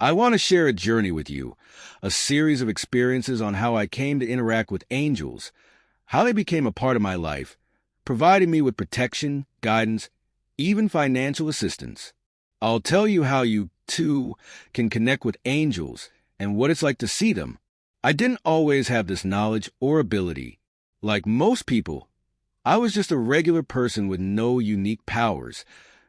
I want to share a journey with you, a series of experiences on how I came to interact with angels, how they became a part of my life, providing me with protection, guidance, even financial assistance. I'll tell you how you, too, can connect with angels and what it's like to see them. I didn't always have this knowledge or ability. Like most people, I was just a regular person with no unique powers,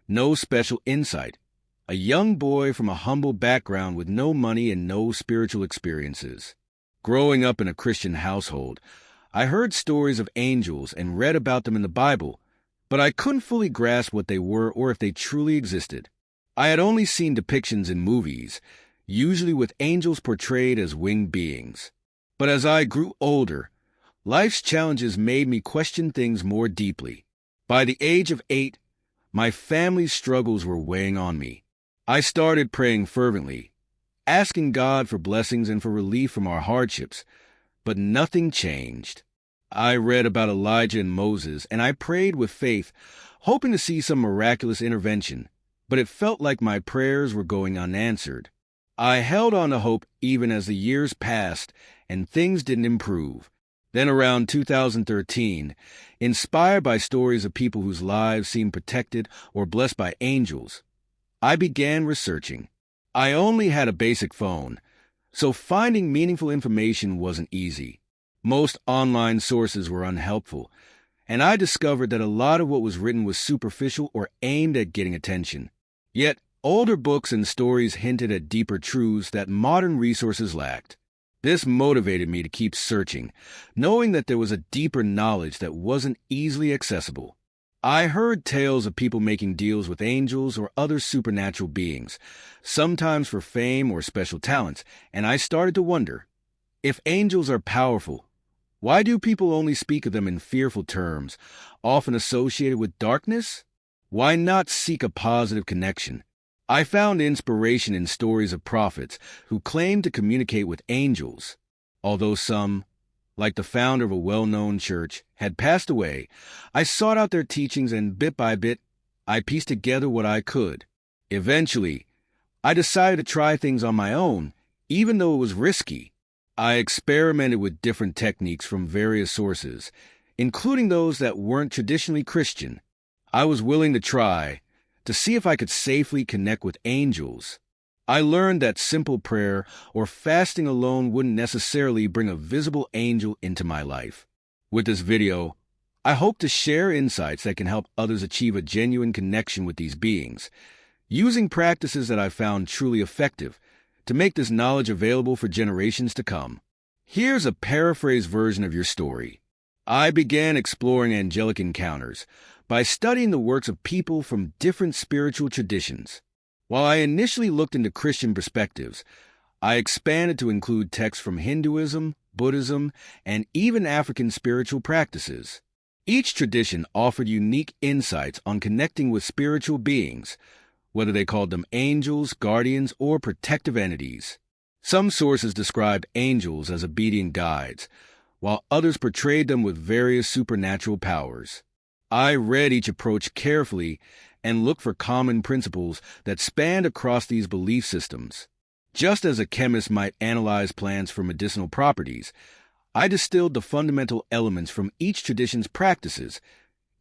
no special insight. A young boy from a humble background with no money and no spiritual experiences. Growing up in a Christian household, I heard stories of angels and read about them in the Bible, but I couldn't fully grasp what they were or if they truly existed. I had only seen depictions in movies, usually with angels portrayed as winged beings. But as I grew older, life's challenges made me question things more deeply. By the age of 8, my family's struggles were weighing on me. I started praying fervently, asking God for blessings and for relief from our hardships, but nothing changed. I read about Elijah and Moses, and I prayed with faith, hoping to see some miraculous intervention, but it felt like my prayers were going unanswered. I held on to hope even as the years passed and things didn't improve. Then around 2013, inspired by stories of people whose lives seemed protected or blessed by angels, I began researching. I only had a basic phone, so finding meaningful information wasn't easy. Most online sources were unhelpful, and I discovered that a lot of what was written was superficial or aimed at getting attention. Yet, older books and stories hinted at deeper truths that modern resources lacked. This motivated me to keep searching, knowing that there was a deeper knowledge that wasn't easily accessible. I heard tales of people making deals with angels or other supernatural beings, sometimes for fame or special talents, and I started to wonder, if angels are powerful, why do people only speak of them in fearful terms, often associated with darkness? Why not seek a positive connection? I found inspiration in stories of prophets who claimed to communicate with angels. Although some, like the founder of a well-known church, had passed away, I sought out their teachings and bit by bit, I pieced together what I could. Eventually, I decided to try things on my own, even though it was risky. I experimented with different techniques from various sources, including those that weren't traditionally Christian. I was willing to try, to see if I could safely connect with angels. I learned that simple prayer or fasting alone wouldn't necessarily bring a visible angel into my life. With this video, I hope to share insights that can help others achieve a genuine connection with these beings, using practices that I found truly effective to make this knowledge available for generations to come. Here's a paraphrased version of your story. I began exploring angelic encounters by studying the works of people from different spiritual traditions. While I initially looked into Christian perspectives, I expanded to include texts from Hinduism, Buddhism, and even African spiritual practices. Each tradition offered unique insights on connecting with spiritual beings, whether they called them angels, guardians, or protective entities. Some sources described angels as obedient guides, while others portrayed them with various supernatural powers. I read each approach carefully and looked for common principles that spanned across these belief systems. Just as a chemist might analyze plants for medicinal properties, I distilled the fundamental elements from each tradition's practices,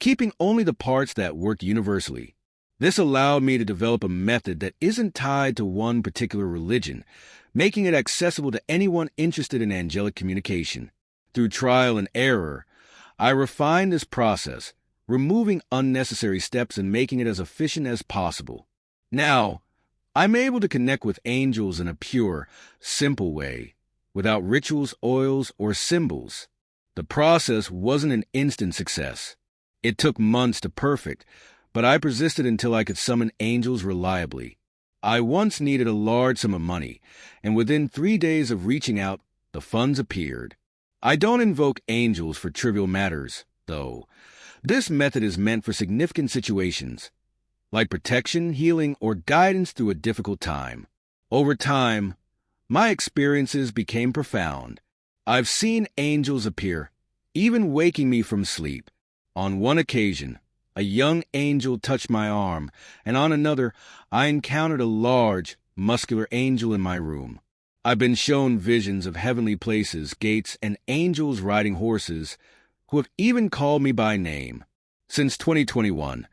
keeping only the parts that worked universally. This allowed me to develop a method that isn't tied to one particular religion, making it accessible to anyone interested in angelic communication. Through trial and error, I refined this process, removing unnecessary steps and making it as efficient as possible. Now, I'm able to connect with angels in a pure, simple way, without rituals, oils, or symbols. The process wasn't an instant success. It took months to perfect, but I persisted until I could summon angels reliably. I once needed a large sum of money, and within 3 days of reaching out, the funds appeared. I don't invoke angels for trivial matters, though. This method is meant for significant situations, like protection, healing, or guidance through a difficult time. Over time, my experiences became profound. I've seen angels appear, even waking me from sleep. On one occasion, a young angel touched my arm, and on another, I encountered a large, muscular angel in my room. I've been shown visions of heavenly places, gates, and angels riding horses who have even called me by name. Since 2021,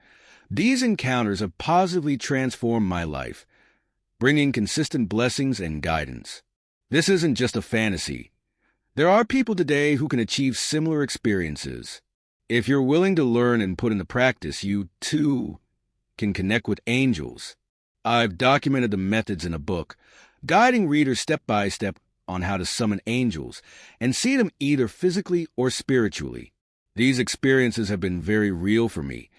these encounters have positively transformed my life, bringing consistent blessings and guidance. This isn't just a fantasy. There are people today who can achieve similar experiences. If you're willing to learn and put into practice, you, too, can connect with angels. I've documented the methods in a book, guiding readers step by step on how to summon angels and see them either physically or spiritually. These experiences have been very real for me,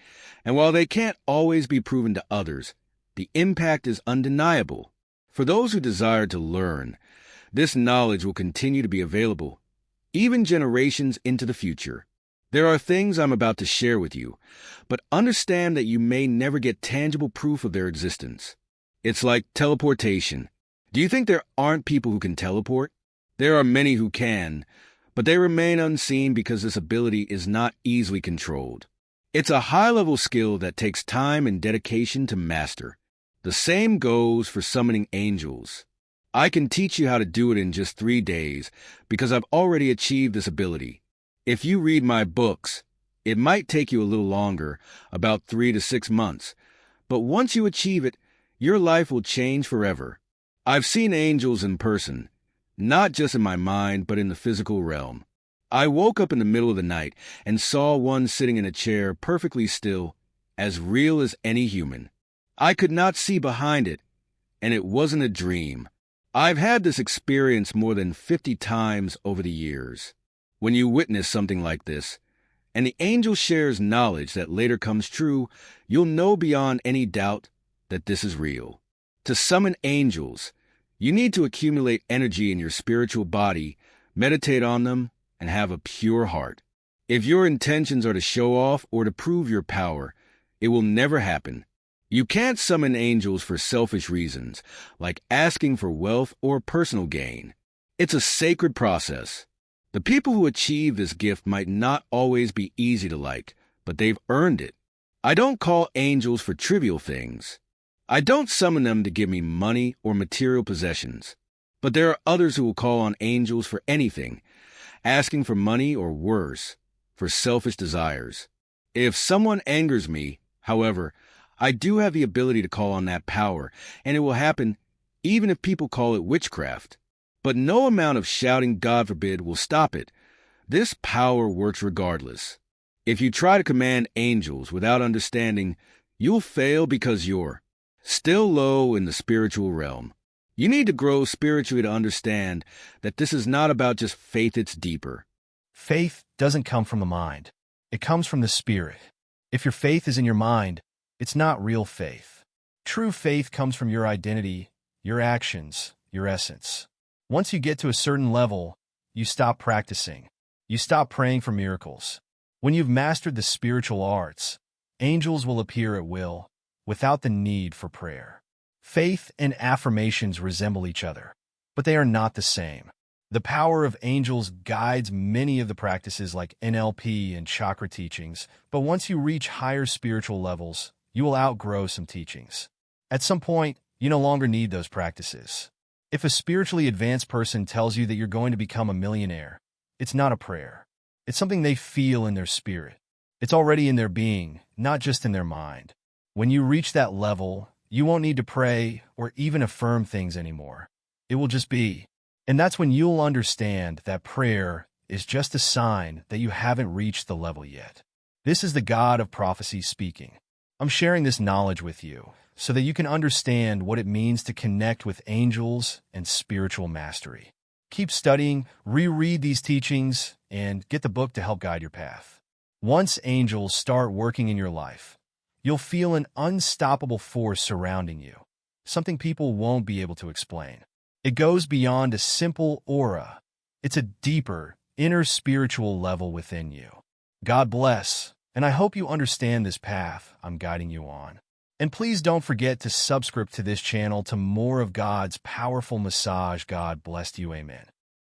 and while they can't always be proven to others, the impact is undeniable. For those who desire to learn, this knowledge will continue to be available, even generations into the future. There are things I'm about to share with you, but understand that you may never get tangible proof of their existence. It's like teleportation. Do you think there aren't people who can teleport? There are many who can, but they remain unseen because this ability is not easily controlled. It's a high-level skill that takes time and dedication to master. The same goes for summoning angels. I can teach you how to do it in just 3 days because I've already achieved this ability. If you read my books, it might take you a little longer, about 3 to 6 months, but once you achieve it, your life will change forever. I've seen angels in person, not just in my mind, but in the physical realm. I woke up in the middle of the night and saw one sitting in a chair perfectly still, as real as any human. I could not see behind it, and it wasn't a dream. I've had this experience more than 50 times over the years. When you witness something like this, and the angel shares knowledge that later comes true, you'll know beyond any doubt that this is real. To summon angels, you need to accumulate energy in your spiritual body, meditate on them, and have a pure heart. If your intentions are to show off or to prove your power, it will never happen. You can't summon angels for selfish reasons, like asking for wealth or personal gain. It's a sacred process. The people who achieve this gift might not always be easy to like, but they've earned it. I don't call angels for trivial things. I don't summon them to give me money or material possessions. But there are others who will call on angels for anything, asking for money or worse, for selfish desires. If someone angers me, however, I do have the ability to call on that power, and it will happen even if people call it witchcraft. But no amount of shouting, God forbid, will stop it. This power works regardless. If you try to command angels without understanding, you'll fail because you're still low in the spiritual realm. You need to grow spiritually to understand that this is not about just faith, it's deeper. Faith doesn't come from the mind. It comes from the spirit. If your faith is in your mind, it's not real faith. True faith comes from your identity, your actions, your essence. Once you get to a certain level, you stop practicing. You stop praying for miracles. When you've mastered the spiritual arts, angels will appear at will, without the need for prayer. Faith and affirmations resemble each other, but they are not the same. The power of angels guides many of the practices like NLP and chakra teachings, but once you reach higher spiritual levels, you will outgrow some teachings. At some point, you no longer need those practices. If a spiritually advanced person tells you that you're going to become a millionaire, it's not a prayer. It's something they feel in their spirit. It's already in their being, not just in their mind. When you reach that level, you won't need to pray or even affirm things anymore. It will just be. And that's when you'll understand that prayer is just a sign that you haven't reached the level yet. This is the God of prophecy speaking. I'm sharing this knowledge with you so that you can understand what it means to connect with angels and spiritual mastery. Keep studying, reread these teachings, and get the book to help guide your path. Once angels start working in your life, you'll feel an unstoppable force surrounding you, something people won't be able to explain. It goes beyond a simple aura. It's a deeper, inner spiritual level within you. God bless, and I hope you understand this path I'm guiding you on. And please don't forget to subscribe to this channel to more of God's powerful massage. God bless you. Amen.